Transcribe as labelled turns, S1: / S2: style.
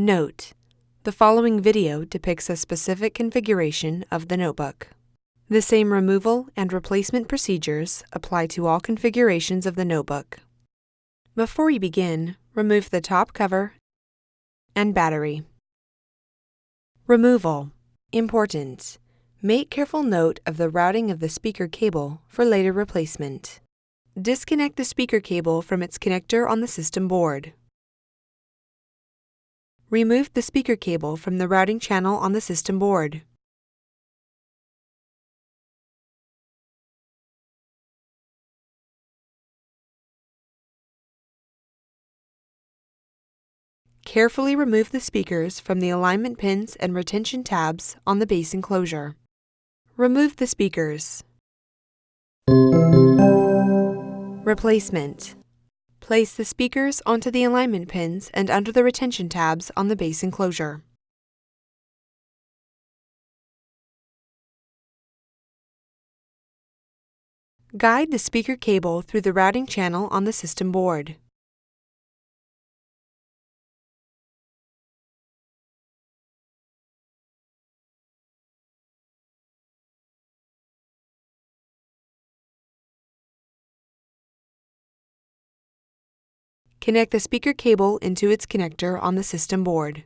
S1: Note: the following video depicts a specific configuration of the notebook. The same removal and replacement procedures apply to all configurations of the notebook. Before we begin, remove the top cover and battery. Removal. Important. Make careful note of the routing of the speaker cable for later replacement. Disconnect the speaker cable from its connector on the system board. Remove the speaker cable from the routing channel on the system board. Carefully remove the speakers from the alignment pins and retention tabs on the base enclosure. Remove the speakers. Replacement. Place the speakers onto the alignment pins and under the retention tabs on the base enclosure. Guide the speaker cable through the routing channel on the system board. Connect the speaker cable into its connector on the system board.